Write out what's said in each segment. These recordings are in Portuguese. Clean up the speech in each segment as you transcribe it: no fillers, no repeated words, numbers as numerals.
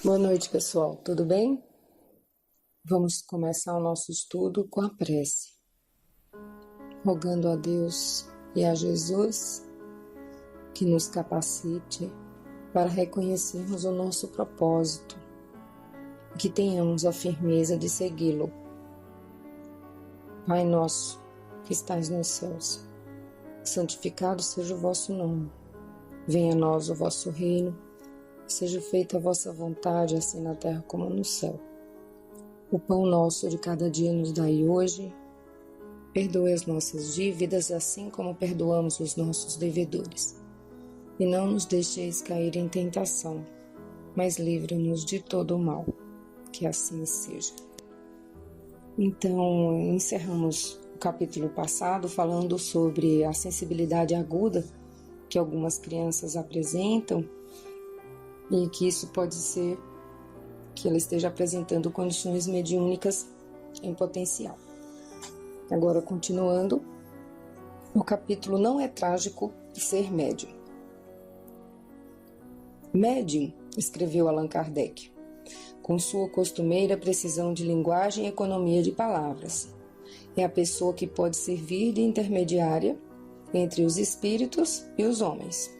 Boa noite, pessoal. Tudo bem? Vamos começar o nosso estudo com a prece, rogando a Deus e a Jesus que nos capacite para reconhecermos o nosso propósito e que tenhamos a firmeza de segui-lo. Pai nosso, que estais nos céus, santificado seja o vosso nome. Venha a nós o vosso reino, seja feita a vossa vontade, assim na terra como no céu. O pão nosso de cada dia nos dai hoje. Perdoe as nossas dívidas, assim como perdoamos os nossos devedores. E não nos deixeis cair em tentação, mas livra-nos de todo o mal. Que assim seja. Então, encerramos o capítulo passado falando sobre a sensibilidade aguda que algumas crianças apresentam e que isso pode ser que ela esteja apresentando condições mediúnicas em potencial. Agora, continuando, o capítulo Não é trágico ser médium. Médium, escreveu Allan Kardec, com sua costumeira precisão de linguagem e economia de palavras, é a pessoa que pode servir de intermediária entre os espíritos e os homens.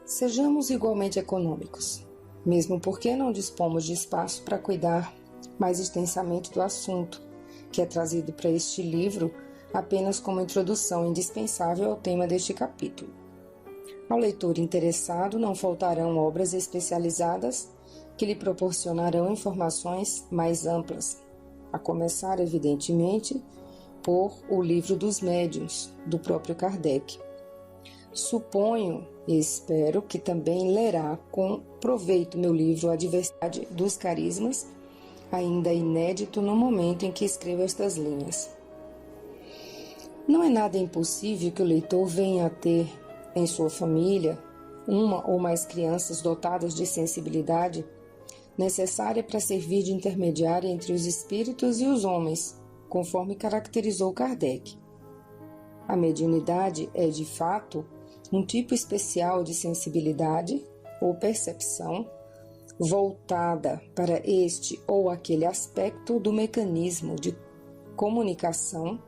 Sejamos igualmente econômicos, mesmo porque não dispomos de espaço para cuidar mais extensamente do assunto, que é trazido para este livro apenas como introdução indispensável ao tema deste capítulo. Ao leitor interessado não faltarão obras especializadas que lhe proporcionarão informações mais amplas, a começar, evidentemente, por O Livro dos Médiuns, do próprio Kardec. Suponho e espero que também lerá com proveito meu livro A Diversidade dos Carismas, ainda inédito no momento em que escrevo estas linhas. Não é nada impossível que o leitor venha a ter em sua família uma ou mais crianças dotadas de sensibilidade necessária para servir de intermediária entre os espíritos e os homens, conforme caracterizou Kardec. A mediunidade é, de fato, um tipo especial de sensibilidade ou percepção voltada para este ou aquele aspecto do mecanismo de comunicação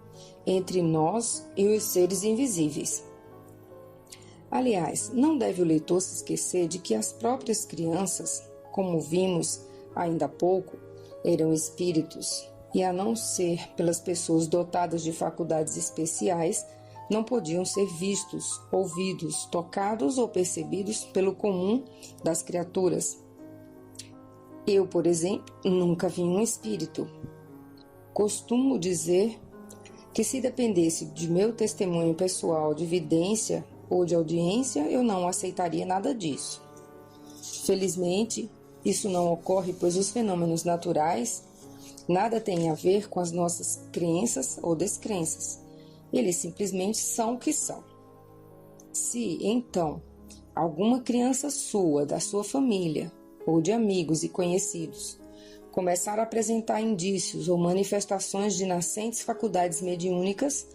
entre nós e os seres invisíveis. Aliás, não deve o leitor se esquecer de que as próprias crianças, como vimos ainda há pouco, eram espíritos e, a não ser pelas pessoas dotadas de faculdades especiais, não podiam ser vistos, ouvidos, tocados ou percebidos pelo comum das criaturas. Eu, por exemplo, nunca vi um espírito. Costumo dizer que se dependesse de meu testemunho pessoal de vidência ou de audiência, eu não aceitaria nada disso. Felizmente, isso não ocorre, pois os fenômenos naturais nada têm a ver com as nossas crenças ou descrenças. Eles simplesmente são o que são. Se, então, alguma criança sua, da sua família, ou de amigos e conhecidos, começar a apresentar indícios ou manifestações de nascentes faculdades mediúnicas,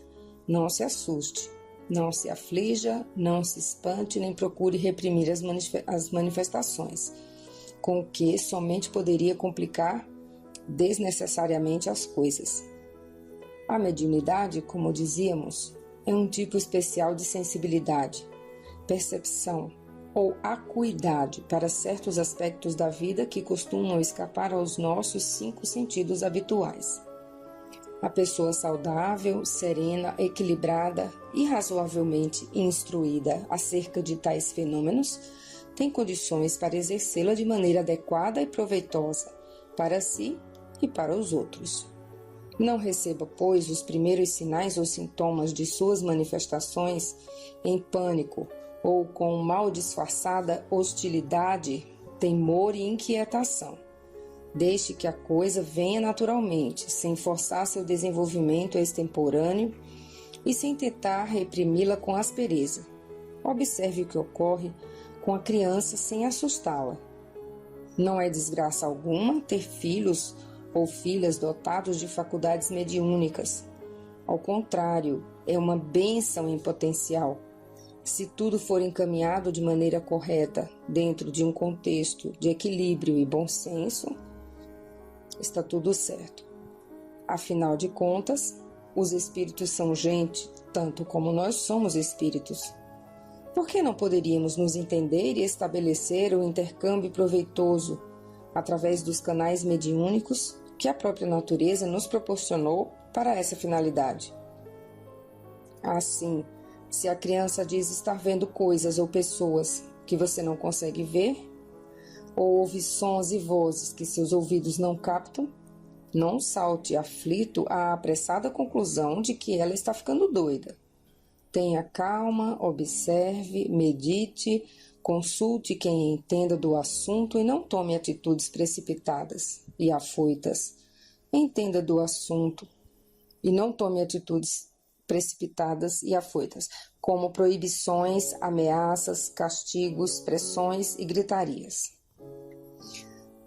não se assuste, não se aflija, não se espante, nem procure reprimir as manifestações, com o que somente poderia complicar desnecessariamente as coisas. A mediunidade, como dizíamos, é um tipo especial de sensibilidade, percepção ou acuidade para certos aspectos da vida que costumam escapar aos nossos 5 sentidos habituais. A pessoa saudável, serena, equilibrada e razoavelmente instruída acerca de tais fenômenos tem condições para exercê-la de maneira adequada e proveitosa para si e para os outros. Não receba, pois, os primeiros sinais ou sintomas de suas manifestações em pânico ou com mal disfarçada hostilidade, temor e inquietação. Deixe que a coisa venha naturalmente, sem forçar seu desenvolvimento extemporâneo e sem tentar reprimi-la com aspereza. Observe o que ocorre com a criança sem assustá-la. Não é desgraça alguma ter filhos ou filhas dotados de faculdades mediúnicas. Ao contrário, é uma bênção em potencial, Se tudo for encaminhado de maneira correta, dentro de um contexto de equilíbrio e bom senso, está tudo certo. Afinal de contas, os espíritos são gente, tanto como nós somos espíritos. Por que não poderíamos nos entender e estabelecer o intercâmbio proveitoso através dos canais mediúnicos que a própria natureza nos proporcionou para essa finalidade? Assim, se a criança diz estar vendo coisas ou pessoas que você não consegue ver, ou ouve sons e vozes que seus ouvidos não captam, não salte aflito à apressada conclusão de que ela está ficando doida. Tenha calma, observe, medite, consulte quem entenda do assunto e não tome atitudes precipitadas e afoitas. Entenda do assunto e não tome atitudes precipitadas e afoitas, como proibições, ameaças, castigos, pressões e gritarias.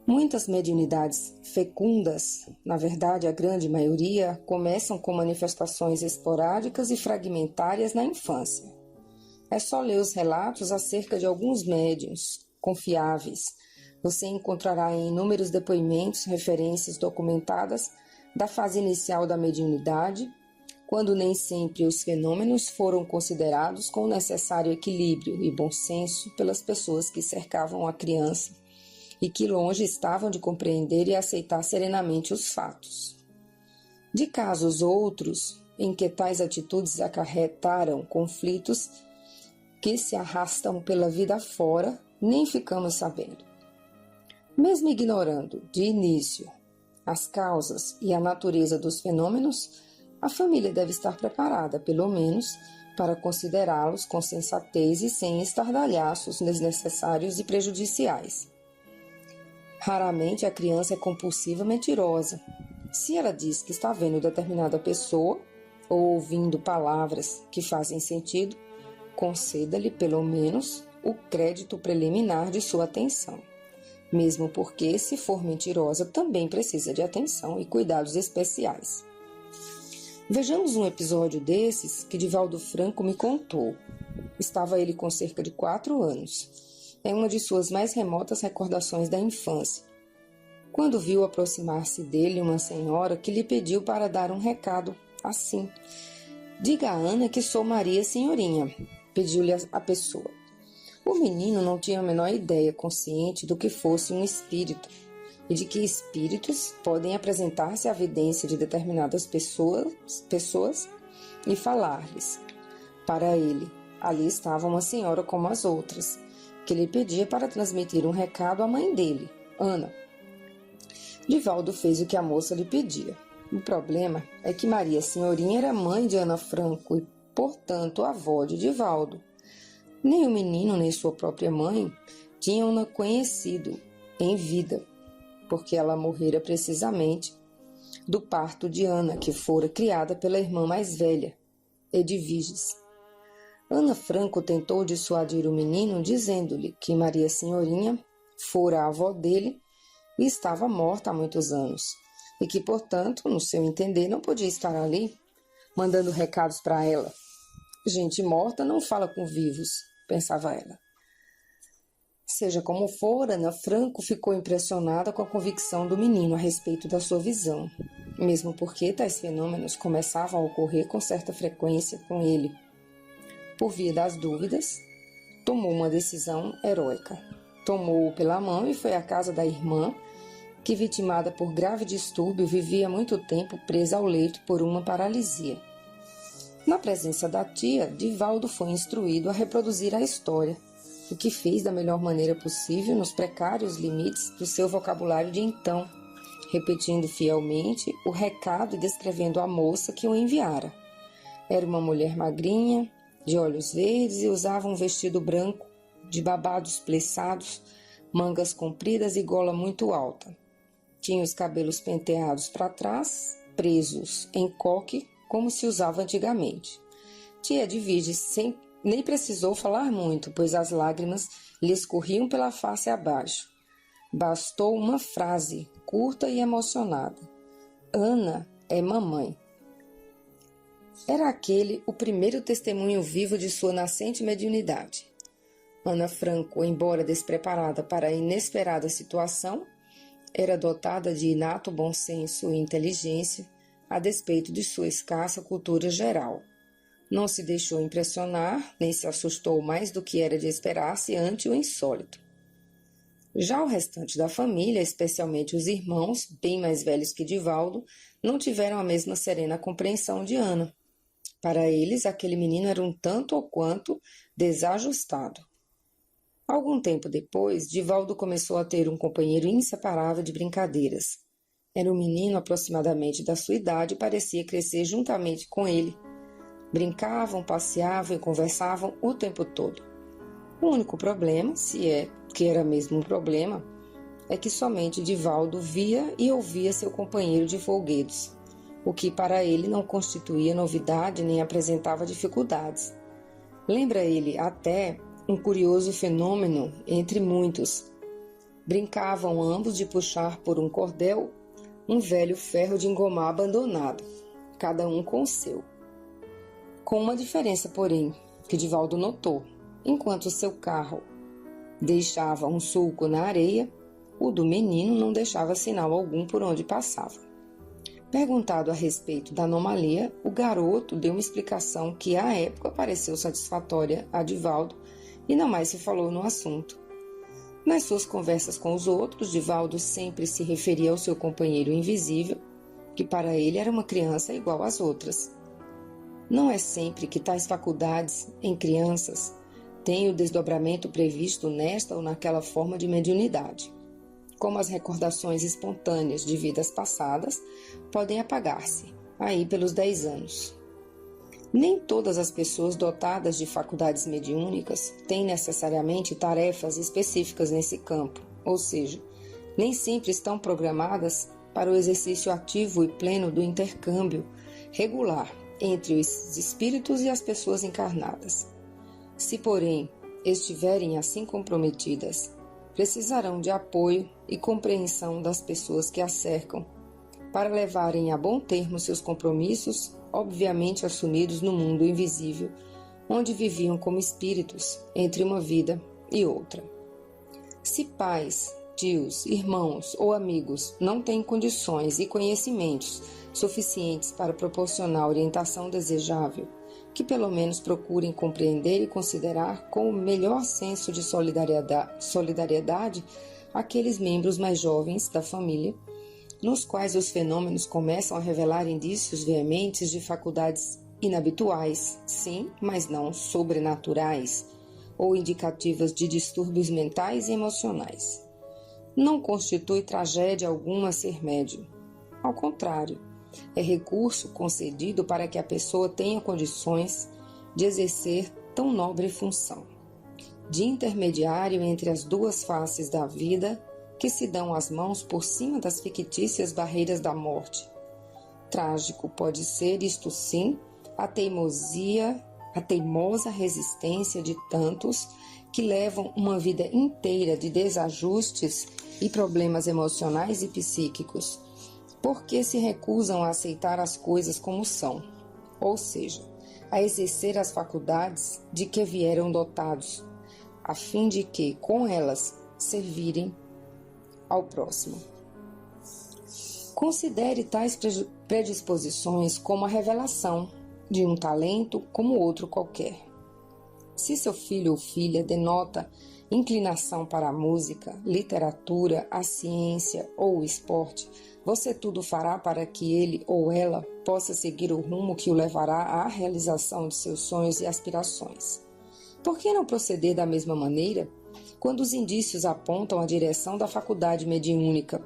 Muitas mediunidades fecundas, na verdade a grande maioria, começam com manifestações esporádicas e fragmentárias na infância. É só ler os relatos acerca de alguns médiuns confiáveis. Você encontrará em inúmeros depoimentos referências documentadas da fase inicial da mediunidade, quando nem sempre os fenômenos foram considerados com o necessário equilíbrio e bom senso pelas pessoas que cercavam a criança e que longe estavam de compreender e aceitar serenamente os fatos. De casos outros, em que tais atitudes acarretaram conflitos que se arrastam pela vida fora, nem ficamos sabendo. Mesmo ignorando, de início, as causas e a natureza dos fenômenos, a família deve estar preparada, pelo menos, para considerá-los com sensatez e sem estardalhaços desnecessários e prejudiciais. Raramente a criança é compulsiva mentirosa. Se ela diz que está vendo determinada pessoa ou ouvindo palavras que fazem sentido, conceda-lhe, pelo menos, o crédito preliminar de sua atenção. Mesmo porque, se for mentirosa, também precisa de atenção e cuidados especiais. Vejamos um episódio desses que Divaldo Franco me contou. Estava ele com cerca de 4 anos. É uma de suas mais remotas recordações da infância. Quando viu aproximar-se dele uma senhora que lhe pediu para dar um recado, assim: "Diga a Ana que sou Maria Senhorinha", pediu-lhe a pessoa. O menino não tinha a menor ideia consciente do que fosse um espírito e de que espíritos podem apresentar-se à vidência de determinadas pessoas e falar-lhes. Para ele, ali estava uma senhora como as outras, que lhe pedia para transmitir um recado à mãe dele, Ana. Divaldo fez o que a moça lhe pedia. O problema é que Maria Senhorinha era mãe de Ana Franco e, portanto, avó de Divaldo. Nem o menino, nem sua própria mãe tinham-na conhecido em vida, porque ela morrera precisamente do parto de Ana, que fora criada pela irmã mais velha, Edviges. Ana Franco tentou dissuadir o menino, dizendo-lhe que Maria Senhorinha fora a avó dele e estava morta há muitos anos, e que, portanto, no seu entender, não podia estar ali, mandando recados para ela. Gente morta não fala com vivos, pensava ela. Seja como for, Ana Franco ficou impressionada com a convicção do menino a respeito da sua visão, mesmo porque tais fenômenos começavam a ocorrer com certa frequência com ele. Por via das dúvidas, tomou uma decisão heróica. Tomou-o pela mão e foi à casa da irmã, que, vitimada por grave distúrbio, vivia muito tempo presa ao leito por uma paralisia. Na presença da tia, Divaldo foi instruído a reproduzir a história, o que fez da melhor maneira possível nos precários limites do seu vocabulário de então, repetindo fielmente o recado e descrevendo a moça que o enviara. Era uma mulher magrinha, de olhos verdes e usava um vestido branco, de babados plissados, mangas compridas e gola muito alta. Tinha os cabelos penteados para trás, presos em coque, como se usava antigamente. Tia Edviges nem precisou falar muito, pois as lágrimas lhe escorriam pela face abaixo. Bastou uma frase, curta e emocionada: "Ana é mamãe". Era aquele o primeiro testemunho vivo de sua nascente mediunidade. Ana Franco, embora despreparada para a inesperada situação, era dotada de inato bom senso e inteligência, a despeito de sua escassa cultura geral. Não se deixou impressionar, nem se assustou mais do que era de esperar-se ante o insólito. Já o restante da família, especialmente os irmãos, bem mais velhos que Divaldo, não tiveram a mesma serena compreensão de Ana. Para eles, aquele menino era um tanto ou quanto desajustado. Algum tempo depois, Divaldo começou a ter um companheiro inseparável de brincadeiras. Era um menino aproximadamente da sua idade e parecia crescer juntamente com ele. Brincavam, passeavam e conversavam o tempo todo. O único problema, se é que era mesmo um problema, é que somente Divaldo via e ouvia seu companheiro de folguedos, o que para ele não constituía novidade nem apresentava dificuldades. Lembra ele até um curioso fenômeno entre muitos. Brincavam ambos de puxar por um cordel um velho ferro de engomar abandonado, cada um com o seu. Com uma diferença, porém, que Divaldo notou. Enquanto seu carro deixava um sulco na areia, o do menino não deixava sinal algum por onde passava. Perguntado a respeito da anomalia, o garoto deu uma explicação que à época pareceu satisfatória a Divaldo e não mais se falou no assunto. Nas suas conversas com os outros, Divaldo sempre se referia ao seu companheiro invisível, que para ele era uma criança igual às outras. Não é sempre que tais faculdades, em crianças, têm o desdobramento previsto nesta ou naquela forma de mediunidade. Como as recordações espontâneas de vidas passadas podem apagar-se, aí pelos 10 anos. Nem todas as pessoas dotadas de faculdades mediúnicas têm necessariamente tarefas específicas nesse campo, ou seja, nem sempre estão programadas para o exercício ativo e pleno do intercâmbio regular entre os espíritos e as pessoas encarnadas. Se, porém, estiverem assim comprometidas, precisarão de apoio e compreensão das pessoas que as cercam, para levarem a bom termo seus compromissos, obviamente assumidos no mundo invisível, onde viviam como espíritos entre uma vida e outra. Se pais, tios, irmãos ou amigos não têm condições e conhecimentos suficientes para proporcionar a orientação desejável, que pelo menos procurem compreender e considerar com o melhor senso de solidariedade aqueles membros mais jovens da família, nos quais os fenômenos começam a revelar indícios veementes de faculdades inabituais, sim, mas não sobrenaturais, ou indicativas de distúrbios mentais e emocionais. Não constitui tragédia alguma ser médium. Ao contrário, é recurso concedido para que a pessoa tenha condições de exercer tão nobre função, de intermediário entre as duas faces da vida que se dão as mãos por cima das fictícias barreiras da morte. Trágico pode ser, isto sim, a teimosa resistência de tantos que levam uma vida inteira de desajustes e problemas emocionais e psíquicos, porque se recusam a aceitar as coisas como são, ou seja, a exercer as faculdades de que vieram dotados, a fim de que, com elas, servirem ao próximo. Considere tais predisposições como a revelação de um talento como outro qualquer. Se seu filho ou filha denota inclinação para a música, literatura, a ciência ou o esporte, você tudo fará para que ele ou ela possa seguir o rumo que o levará à realização de seus sonhos e aspirações. Por que não proceder da mesma maneira quando os indícios apontam a direção da faculdade mediúnica?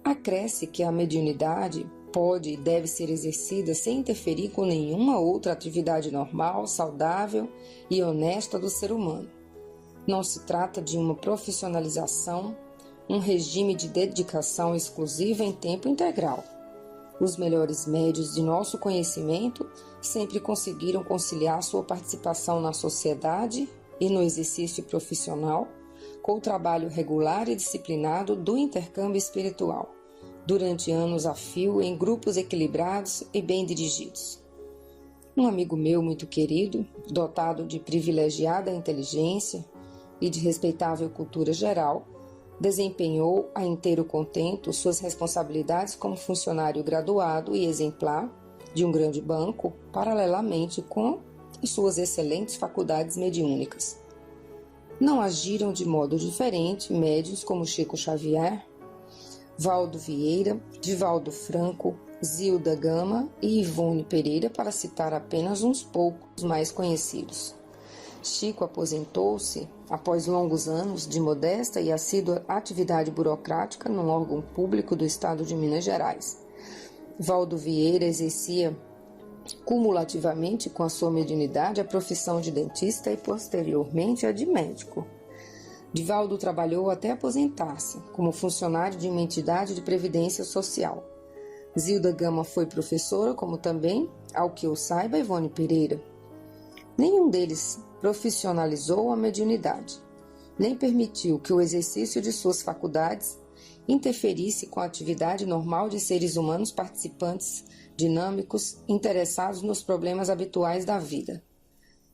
Acresce que a mediunidade pode e deve ser exercida sem interferir com nenhuma outra atividade normal, saudável e honesta do ser humano. Não se trata de uma profissionalização, um regime de dedicação exclusiva em tempo integral. Os melhores médios de nosso conhecimento sempre conseguiram conciliar sua participação na sociedade e no exercício profissional com o trabalho regular e disciplinado do intercâmbio espiritual, durante anos a fio em grupos equilibrados e bem dirigidos. Um amigo meu muito querido, dotado de privilegiada inteligência e de respeitável cultura geral, desempenhou a inteiro contento suas responsabilidades como funcionário graduado e exemplar de um grande banco, paralelamente com suas excelentes faculdades mediúnicas. Não agiram de modo diferente médiuns como Chico Xavier, Valdo Vieira, Divaldo Franco, Zilda Gama e Ivone Pereira, para citar apenas uns poucos mais conhecidos. Chico aposentou-se após longos anos de modesta e assídua atividade burocrática num órgão público do estado de Minas Gerais. Valdo Vieira exercia cumulativamente com a sua mediunidade a profissão de dentista e posteriormente a de médico. Divaldo trabalhou até aposentar-se como funcionário de uma entidade de previdência social. Zilda Gama foi professora, como também, ao que eu saiba, Ivone Pereira. Nenhum deles profissionalizou a mediunidade, nem permitiu que o exercício de suas faculdades interferisse com a atividade normal de seres humanos participantes, dinâmicos, interessados nos problemas habituais da vida.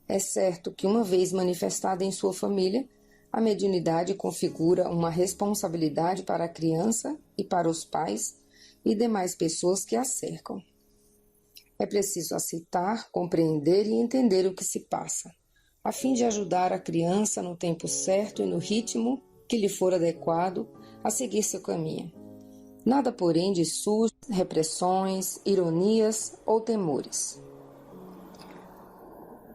É certo que, uma vez manifestada em sua família, a mediunidade configura uma responsabilidade para a criança e para os pais e demais pessoas que a cercam. É preciso aceitar, compreender e entender o que se passa, a fim de ajudar a criança no tempo certo e no ritmo que lhe for adequado a seguir seu caminho. Nada, porém, de sustos, repressões, ironias ou temores.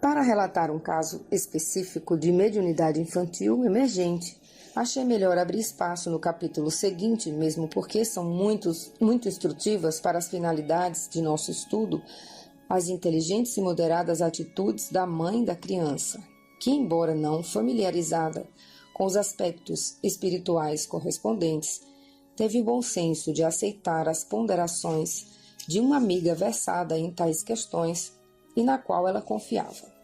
Para relatar um caso específico de mediunidade infantil emergente, achei melhor abrir espaço no capítulo seguinte, mesmo porque são muito instrutivas para as finalidades de nosso estudo, as inteligentes e moderadas atitudes da mãe da criança, que, embora não familiarizada com os aspectos espirituais correspondentes, teve o bom senso de aceitar as ponderações de uma amiga versada em tais questões e na qual ela confiava.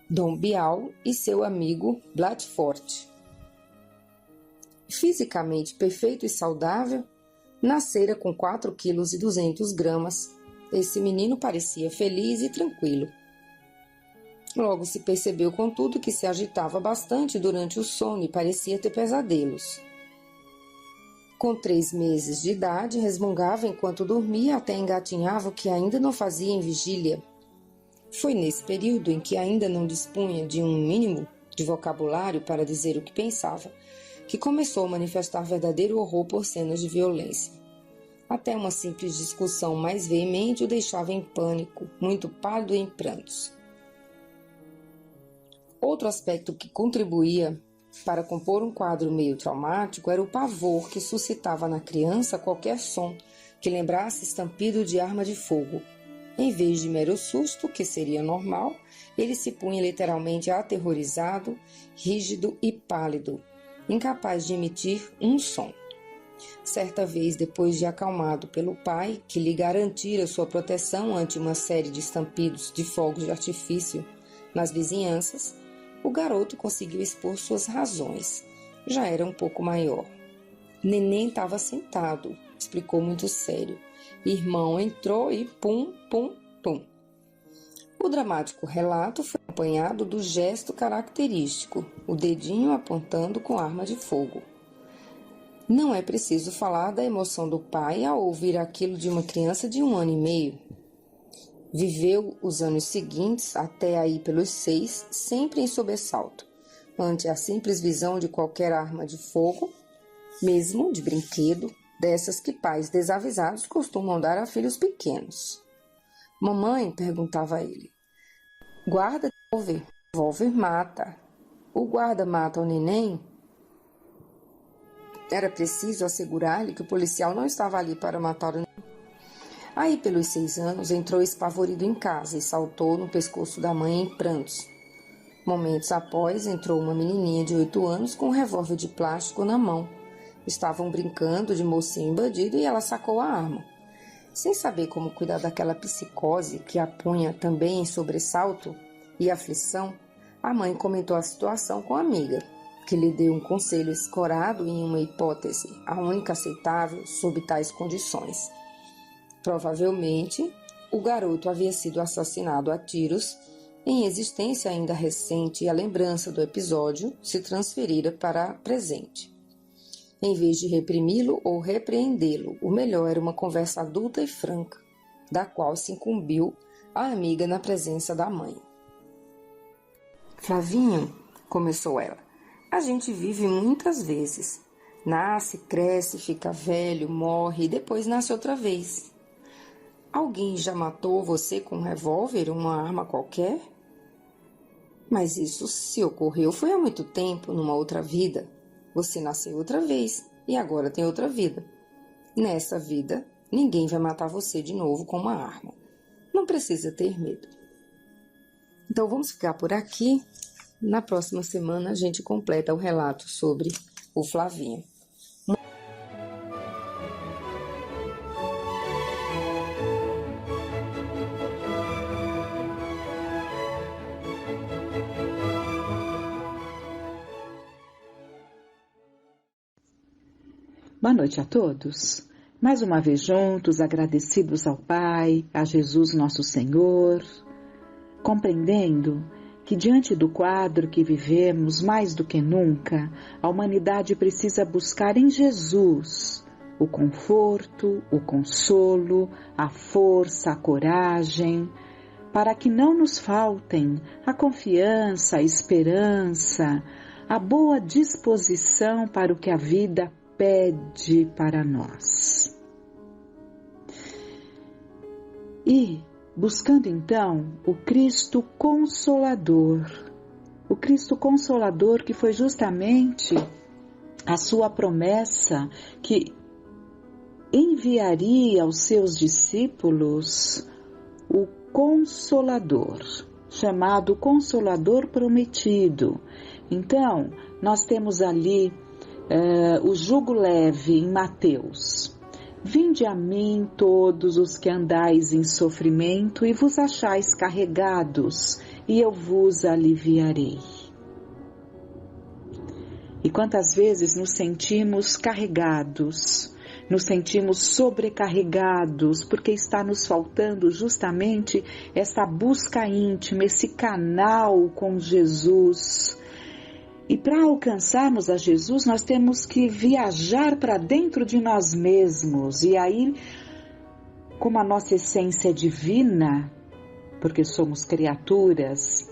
Dom Bial e seu amigo Blatfort. Fisicamente perfeito e saudável, nascera com 4,2 kg. Esse menino parecia feliz e tranquilo. Logo se percebeu, contudo, que se agitava bastante durante o sono e parecia ter pesadelos. Com 3 meses de idade, resmungava enquanto dormia, até engatinhava, o que ainda não fazia em vigília. Foi nesse período em que ainda não dispunha de um mínimo de vocabulário para dizer o que pensava, que começou a manifestar verdadeiro horror por cenas de violência. Até uma simples discussão mais veemente o deixava em pânico, muito pálido e em prantos. Outro aspecto que contribuía para compor um quadro meio traumático era o pavor que suscitava na criança qualquer som que lembrasse estampido de arma de fogo. Em vez de mero susto, que seria normal, ele se punha literalmente aterrorizado, rígido e pálido, incapaz de emitir um som. Certa vez, depois de acalmado pelo pai, que lhe garantira sua proteção ante uma série de estampidos de fogos de artifício nas vizinhanças, o garoto conseguiu expor suas razões. Já era um pouco maior. Neném estava sentado, explicou muito sério. Irmão entrou e pum, pum, pum. O dramático relato foi acompanhado do gesto característico, o dedinho apontando com arma de fogo. Não é preciso falar da emoção do pai ao ouvir aquilo de uma criança de 1 ano e meio. Viveu os anos seguintes, até aí pelos 6, sempre em sobressalto, ante a simples visão de qualquer arma de fogo, mesmo de brinquedo, dessas que pais desavisados costumam dar a filhos pequenos. Mamãe, perguntava ele, guarda revólver, revólver mata. O guarda mata o neném? Era preciso assegurar-lhe que o policial não estava ali para matar o neném. Aí, pelos 6 anos, entrou espavorido em casa e saltou no pescoço da mãe em prantos. Momentos após, entrou uma menininha de 8 anos com um revólver de plástico na mão. Estavam brincando de mocinho e bandido e ela sacou a arma. Sem saber como cuidar daquela psicose que a punha também em sobressalto e aflição, a mãe comentou a situação com a amiga, que lhe deu um conselho escorado em uma hipótese, a única aceitável sob tais condições. Provavelmente, O garoto havia sido assassinado a tiros, em existência ainda recente, e a lembrança do episódio se transferira para presente. Em vez de reprimi-lo ou repreendê-lo, o melhor era uma conversa adulta e franca, da qual se incumbiu a amiga na presença da mãe. Flavinho, começou ela, a gente vive muitas vezes. Nasce, cresce, fica velho, morre e depois nasce outra vez. Alguém já matou você com um revólver ou uma arma qualquer? Mas isso, se ocorreu, foi há muito tempo, numa outra vida. Você nasceu outra vez e agora tem outra vida. Nessa vida, ninguém vai matar você de novo com uma arma. Não precisa ter medo. Então vamos ficar por aqui. Na próxima semana a gente completa o relato sobre o Flavinho. Boa noite a todos. Mais uma vez juntos, agradecidos ao Pai, a Jesus nosso Senhor, compreendendo que diante do quadro que vivemos, mais do que nunca, a humanidade precisa buscar em Jesus o conforto, o consolo, a força, a coragem, para que não nos faltem a confiança, a esperança, a boa disposição para o que a vida pede para nós. E buscando então o Cristo Consolador que foi justamente a sua promessa que enviaria aos seus discípulos o Consolador, chamado Consolador Prometido. Então, nós temos ali o jugo leve em Mateus. Vinde a mim todos os que andais em sofrimento e vos achais carregados, e eu vos aliviarei. E quantas vezes nos sentimos carregados, nos sentimos sobrecarregados, porque está nos faltando justamente essa busca íntima, esse canal com Jesus. E para alcançarmos a Jesus, nós temos que viajar para dentro de nós mesmos. E aí, como a nossa essência é divina, porque somos criaturas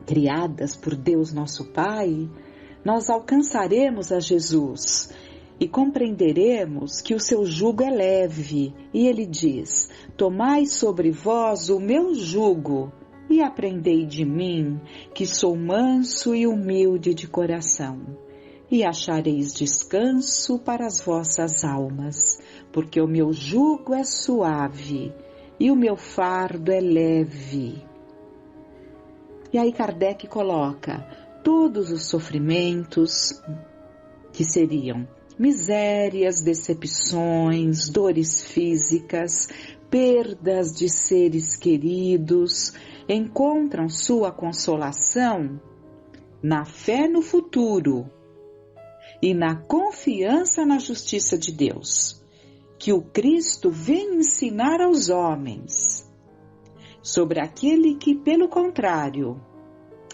criadas por Deus nosso Pai, nós alcançaremos a Jesus e compreenderemos que o seu jugo é leve. E ele diz: tomai sobre vós o meu jugo e aprendei de mim, que sou manso e humilde de coração, e achareis descanso para as vossas almas, porque o meu jugo é suave e o meu fardo é leve. E aí Kardec coloca todos os sofrimentos que seriam misérias, decepções, dores físicas, perdas de seres queridos, encontram sua consolação na fé no futuro e na confiança na justiça de Deus, que o Cristo vem ensinar aos homens, sobre aquele que, pelo contrário,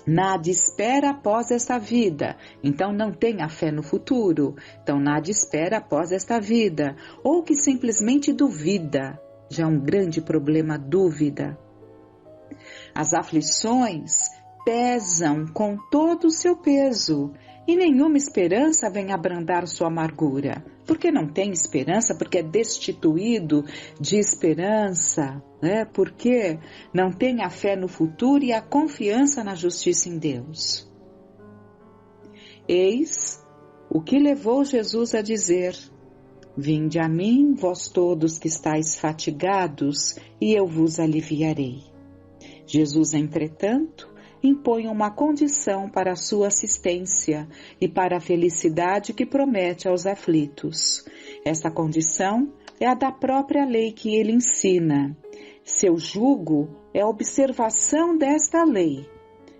nada espera após esta vida, então não tem a fé no futuro, então nada espera após esta vida, ou que simplesmente duvida, já é um grande problema, dúvida. As aflições pesam com todo o seu peso e nenhuma esperança vem abrandar sua amargura. Porque não tem esperança, porque é destituído de esperança, porque não tem a fé no futuro e a confiança na justiça em Deus. Eis o que levou Jesus a dizer: vinde a mim, vós todos que estáis fatigados, e eu vos aliviarei. Jesus, entretanto, impõe uma condição para a sua assistência e para a felicidade que promete aos aflitos. Essa condição é a da própria lei que ele ensina. Seu jugo é a observação desta lei,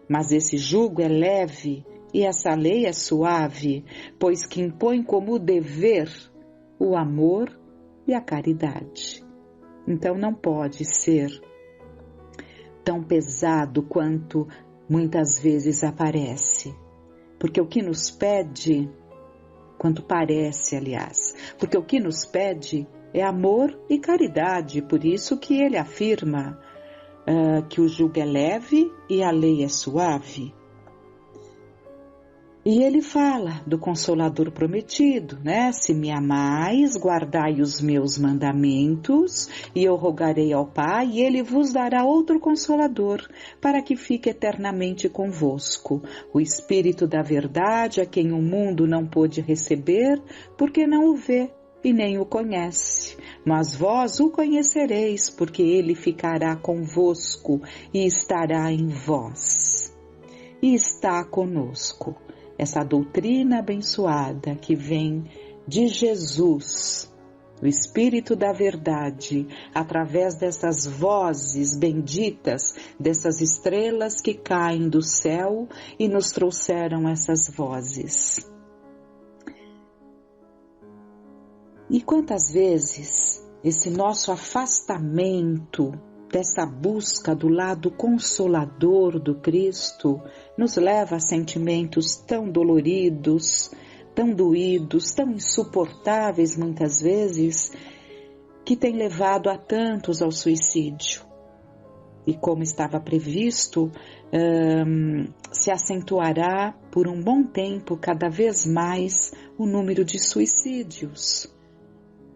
mas esse jugo é leve e essa lei é suave, pois que impõe como dever o amor e a caridade. Então não pode ser tão pesado quanto muitas vezes aparece. Porque o que nos pede, quanto parece, aliás, porque o que nos pede é amor e caridade. Por isso que ele afirma que o jugo é leve e a lei é suave. E ele fala do Consolador prometido, né? Se me amais, guardai os meus mandamentos, e eu rogarei ao Pai, e ele vos dará outro Consolador, para que fique eternamente convosco. O Espírito da verdade, a quem o mundo não pôde receber, porque não o vê e nem o conhece. Mas vós o conhecereis, porque ele ficará convosco e estará em vós. E está conosco. Essa doutrina abençoada que vem de Jesus, o Espírito da verdade, através dessas vozes benditas, dessas estrelas que caem do céu e nos trouxeram essas vozes. E quantas vezes esse nosso afastamento dessa busca do lado consolador do Cristo nos leva a sentimentos tão doloridos, tão doídos, tão insuportáveis muitas vezes, que tem levado a tantos ao suicídio. E como estava previsto, se acentuará por um bom tempo cada vez mais o número de suicídios.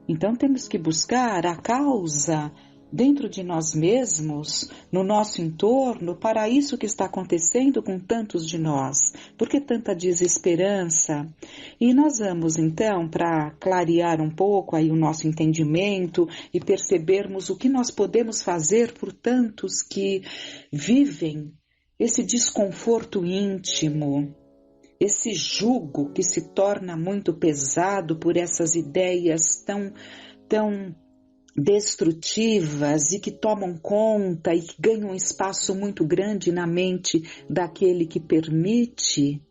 Então temos que buscar a causa dentro de nós mesmos, no nosso entorno, para isso que está acontecendo com tantos de nós. Por que tanta desesperança? E nós vamos então, para clarear um pouco aí o nosso entendimento e percebermos o que nós podemos fazer por tantos que vivem esse desconforto íntimo, esse jugo que se torna muito pesado por essas ideias tão destrutivas e que tomam conta e que ganham um espaço muito grande na mente daquele que permite.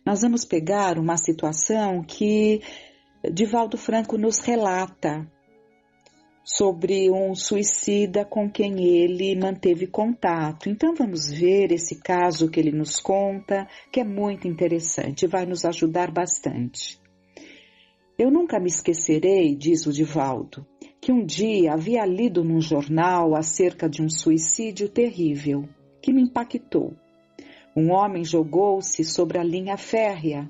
Nós vamos pegar uma situação que Divaldo Franco nos relata sobre um suicida com quem ele manteve contato. Então vamos ver esse caso que ele nos conta, que é muito interessante, vai nos ajudar bastante. Eu nunca me esquecerei, diz o Divaldo, que um dia havia lido num jornal acerca de um suicídio terrível, que me impactou. Um homem jogou-se sobre a linha férrea,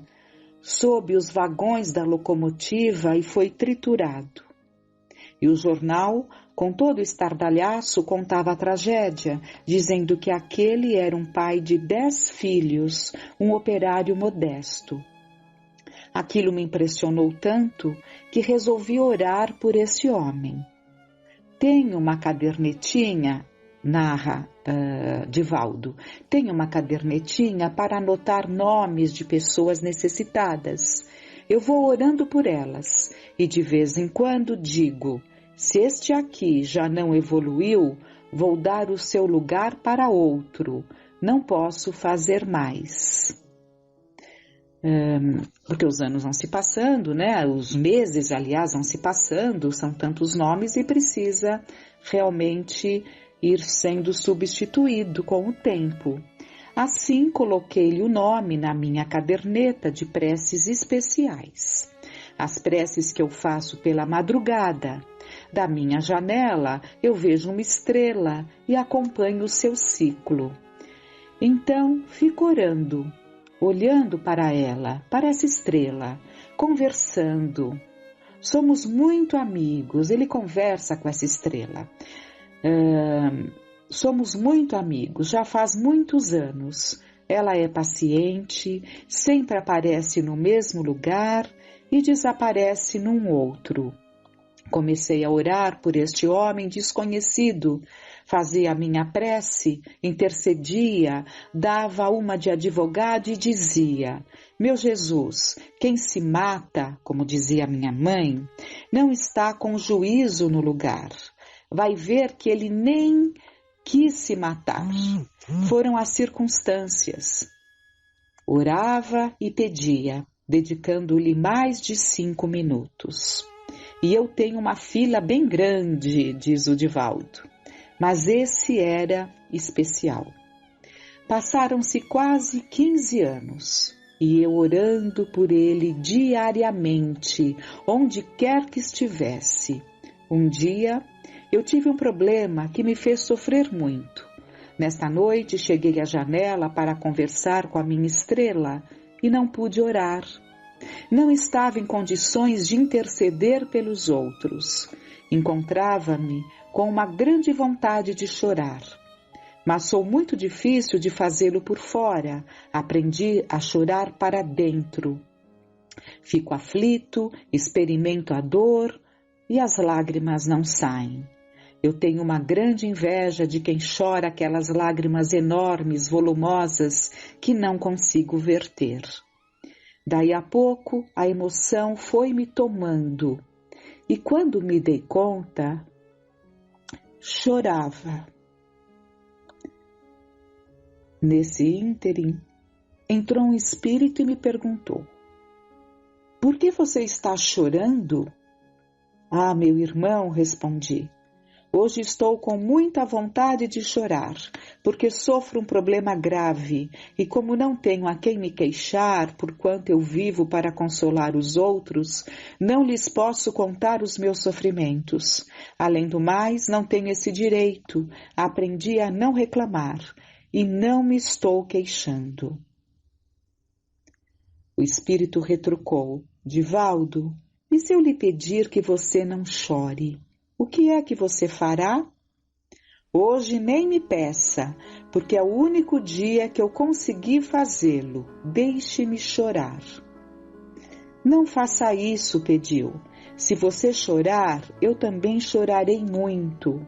sob os vagões da locomotiva e foi triturado. E o jornal, com todo o estardalhaço, contava a tragédia, dizendo que aquele era um pai de 10 filhos, um operário modesto. Aquilo me impressionou tanto que resolvi orar por esse homem. Tenho uma cadernetinha, narra Divaldo, tenho uma cadernetinha para anotar nomes de pessoas necessitadas. Eu vou orando por elas e de vez em quando digo, se este aqui já não evoluiu, vou dar o seu lugar para outro, não posso fazer mais. Porque os anos vão se passando, né? Os meses, aliás, vão se passando, são tantos nomes e precisa realmente ir sendo substituído com o tempo. Assim, coloquei-lhe o nome na minha caderneta de preces especiais. As preces que eu faço pela madrugada. Da minha janela, eu vejo uma estrela e acompanho o seu ciclo. Então, fico orando, olhando para ela, para essa estrela, conversando. Somos muito amigos, ele conversa com essa estrela. Somos muito amigos, já faz muitos anos. Ela é paciente, sempre aparece no mesmo lugar e desaparece num outro. Comecei a orar por este homem desconhecido, fazia a minha prece, intercedia, dava uma de advogado e dizia, meu Jesus, quem se mata, como dizia minha mãe, não está com juízo no lugar. Vai ver que ele nem quis se matar. Foram as circunstâncias. Orava e pedia, dedicando-lhe mais de 5 minutos. e eu tenho uma fila bem grande, diz o Divaldo. Mas esse era especial. Passaram-se quase 15 anos e eu orando por ele diariamente, onde quer que estivesse. Um dia eu tive um problema que me fez sofrer muito. Nesta noite cheguei à janela para conversar com a minha estrela e não pude orar. Não estava em condições de interceder pelos outros. Encontrava-me com uma grande vontade de chorar. Mas sou muito difícil de fazê-lo por fora. Aprendi a chorar para dentro. Fico aflito, experimento a dor e as lágrimas não saem. Eu tenho uma grande inveja de quem chora aquelas lágrimas enormes, volumosas, que não consigo verter. Daí a pouco, a emoção foi me tomando. E quando me dei conta, chorava. Nesse ínterim, entrou um espírito e me perguntou: por que você está chorando? Ah, meu irmão, respondi, hoje estou com muita vontade de chorar, porque sofro um problema grave e como não tenho a quem me queixar, porquanto eu vivo para consolar os outros, não lhes posso contar os meus sofrimentos. Além do mais, não tenho esse direito, aprendi a não reclamar e não me estou queixando. O espírito retrucou: Divaldo, e se eu lhe pedir que você não chore? O que é que você fará? Hoje nem me peça, porque é o único dia que eu consegui fazê-lo. Deixe-me chorar. Não faça isso, pediu. Se você chorar, eu também chorarei muito.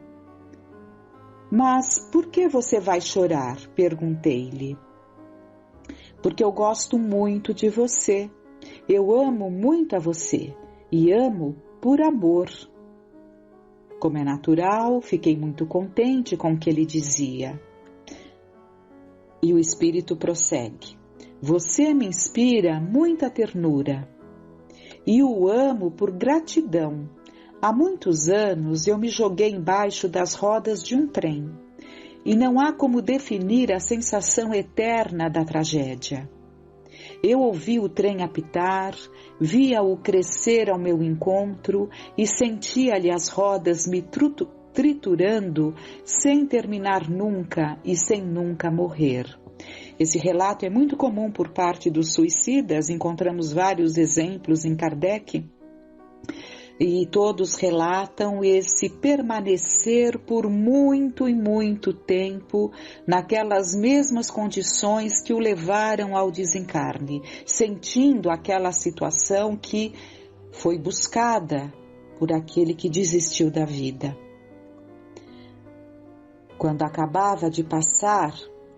Mas por que você vai chorar? Perguntei-lhe. Porque eu gosto muito de você. Eu amo muito a você e amo por amor. Como é natural, fiquei muito contente com o que ele dizia. E o espírito prossegue: você me inspira muita ternura e o amo por gratidão. Há muitos anos eu me joguei embaixo das rodas de um trem e não há como definir a sensação eterna da tragédia. Eu ouvi o trem apitar, via-o crescer ao meu encontro e sentia-lhe as rodas me triturando sem terminar nunca e sem nunca morrer. Esse relato é muito comum por parte dos suicidas, encontramos vários exemplos em Kardec, e todos relatam esse permanecer por muito e muito tempo naquelas mesmas condições que o levaram ao desencarne, sentindo aquela situação que foi buscada por aquele que desistiu da vida. Quando acabava de passar,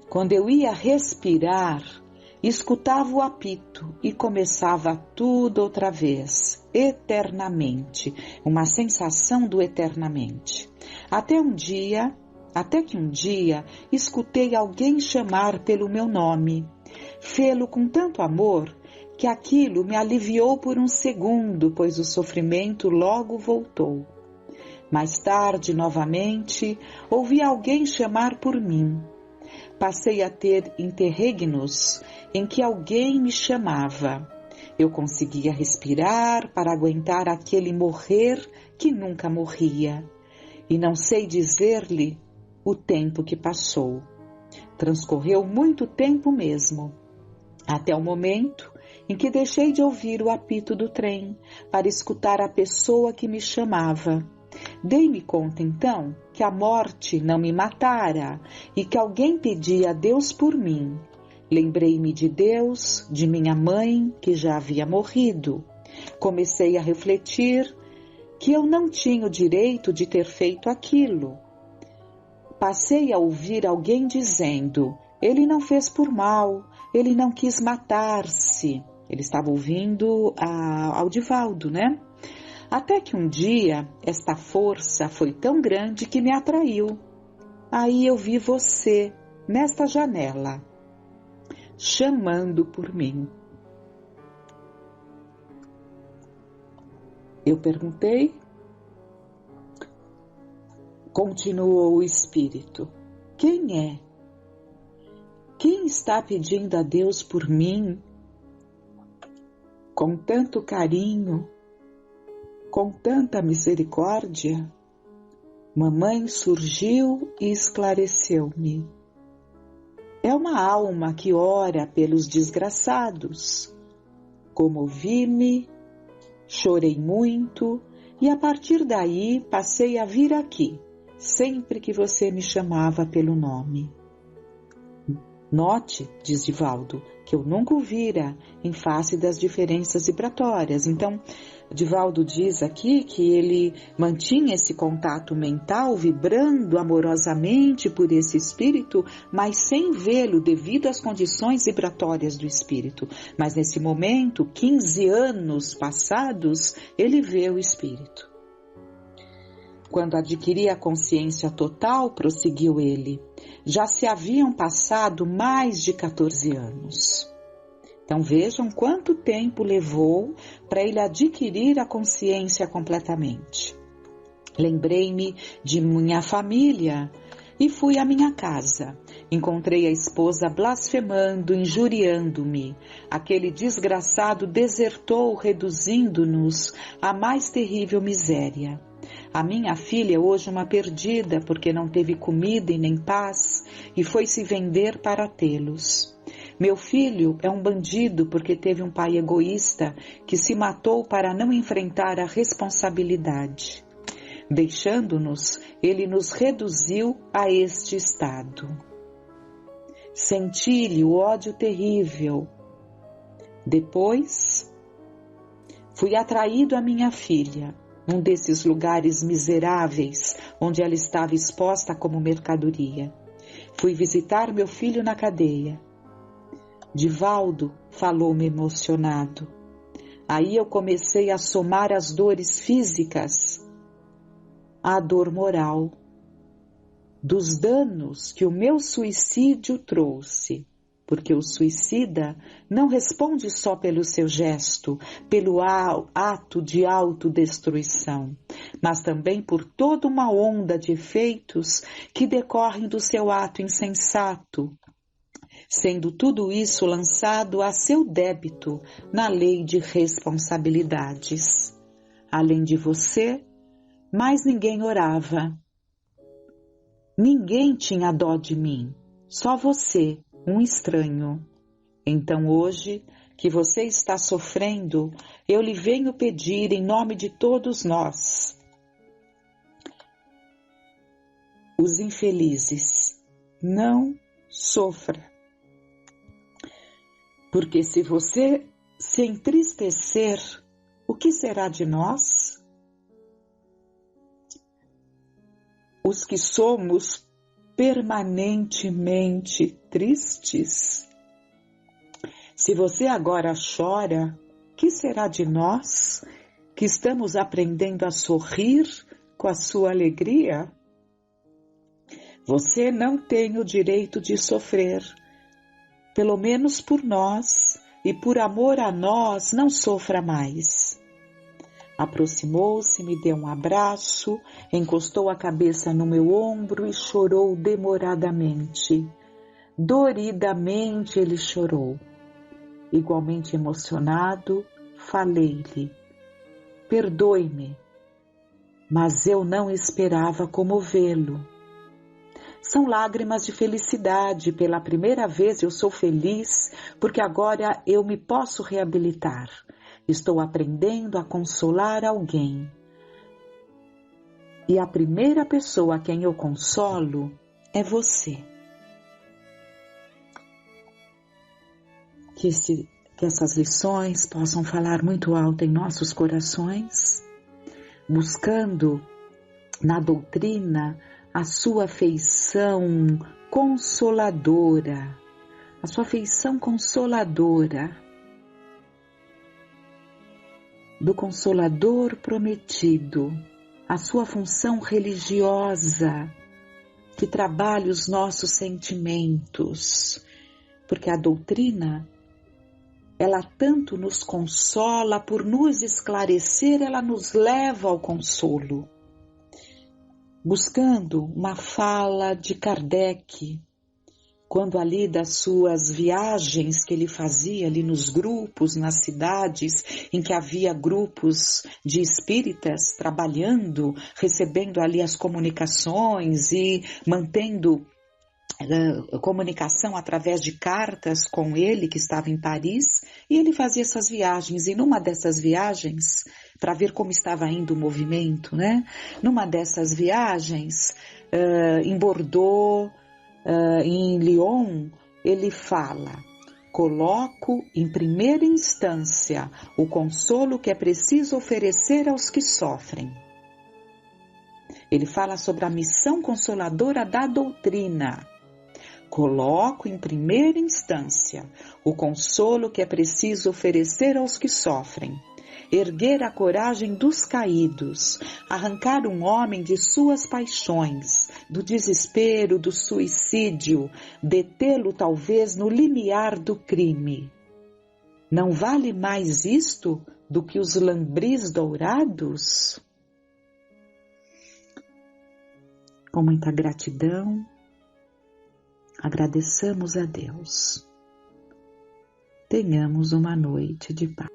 quando eu ia respirar, escutava o apito e começava tudo outra vez, eternamente, uma sensação do eternamente. Até que um dia escutei alguém chamar pelo meu nome. Fê-lo com tanto amor que aquilo me aliviou por um segundo, pois o sofrimento logo voltou. Mais tarde, novamente, ouvi alguém chamar por mim. Passei a ter interregnos em que alguém me chamava. Eu conseguia respirar para aguentar aquele morrer que nunca morria. E não sei dizer-lhe o tempo que passou. Transcorreu muito tempo mesmo, até o momento em que deixei de ouvir o apito do trem para escutar a pessoa que me chamava. Dei-me conta então que a morte não me matara e que alguém pedia a Deus por mim. Lembrei-me de Deus, de minha mãe, que já havia morrido. Comecei a refletir que eu não tinha o direito de ter feito aquilo. Passei a ouvir alguém dizendo: ele não fez por mal, ele não quis matar-se. Ele estava ouvindo ao Divaldo, né? Até que um dia, esta força foi tão grande que me atraiu. Aí eu vi você, nesta janela, chamando por mim. Eu perguntei. Continuou o espírito: quem é? Quem está pedindo a Deus por mim? Com tanto carinho, com tanta misericórdia? Mamãe surgiu e esclareceu-me. É uma alma que ora pelos desgraçados. Comovi-me, chorei muito e a partir daí passei a vir aqui, sempre que você me chamava pelo nome. Note, diz Divaldo, que eu nunca o vira em face das diferenças vibratórias. Então, Divaldo diz aqui que ele mantinha esse contato mental, vibrando amorosamente por esse espírito, mas sem vê-lo devido às condições vibratórias do espírito. Mas nesse momento, 15 anos passados, ele vê o espírito. Quando adquiri a consciência total, prosseguiu ele, já se haviam passado mais de 14 anos. Então vejam quanto tempo levou para ele adquirir a consciência completamente. Lembrei-me de minha família e fui à minha casa. Encontrei a esposa blasfemando, injuriando-me. Aquele desgraçado desertou, reduzindo-nos à mais terrível miséria. A minha filha é hoje uma perdida, porque não teve comida e nem paz, e foi se vender para tê-los. Meu filho é um bandido, porque teve um pai egoísta, que se matou para não enfrentar a responsabilidade. Deixando-nos, ele nos reduziu a este estado. Senti-lhe o ódio terrível. Depois, fui atraído à minha filha, num desses lugares miseráveis onde ela estava exposta como mercadoria. Fui visitar meu filho na cadeia. Divaldo falou-me emocionado. Aí eu comecei a somar as dores físicas à dor moral, dos danos que o meu suicídio trouxe. Porque o suicida não responde só pelo seu gesto, pelo ato de autodestruição, mas também por toda uma onda de efeitos que decorrem do seu ato insensato, sendo tudo isso lançado a seu débito na lei de responsabilidades. Além de você, mais ninguém orava. Ninguém tinha dó de mim, só você, um estranho. Então hoje, que você está sofrendo, eu lhe venho pedir em nome de todos nós, os infelizes, não sofra. Porque se você se entristecer, o que será de nós? Os que somos permanentemente tristes? Se você agora chora, que será de nós que estamos aprendendo a sorrir com a sua alegria? Você não tem o direito de sofrer. Pelo menos por nós e por amor a nós, não sofra mais. Aproximou-se, me deu um abraço, encostou a cabeça no meu ombro e chorou demoradamente. Doridamente ele chorou. Igualmente emocionado, falei-lhe: perdoe-me, mas eu não esperava comovê-lo. São lágrimas de felicidade. Pela primeira vez eu sou feliz, porque agora eu me posso reabilitar. Estou aprendendo a consolar alguém. E a primeira pessoa a quem eu consolo é você. Que essas lições possam falar muito alto em nossos corações, buscando na doutrina a sua feição consoladora, a sua feição consoladora, do Consolador prometido, a sua função religiosa, que trabalha os nossos sentimentos, porque a doutrina ela tanto nos consola, por nos esclarecer, ela nos leva ao consolo. Buscando uma fala de Kardec, quando ali das suas viagens que ele fazia ali nos grupos, nas cidades em que havia grupos de espíritas trabalhando, recebendo ali as comunicações e mantendo comunicação através de cartas com ele, que estava em Paris, e ele fazia essas viagens, e numa dessas viagens, para ver como estava indo o movimento, né? Numa dessas viagens, em Bordeaux, em Lyon, ele fala: coloco em primeira instância o consolo que é preciso oferecer aos que sofrem. Ele fala sobre a missão consoladora da doutrina. Coloco em primeira instância o consolo que é preciso oferecer aos que sofrem, erguer a coragem dos caídos, arrancar um homem de suas paixões, do desespero, do suicídio, detê-lo talvez no limiar do crime. Não vale mais isto do que os lambris dourados? Com muita gratidão, agradeçamos a Deus. Tenhamos uma noite de paz.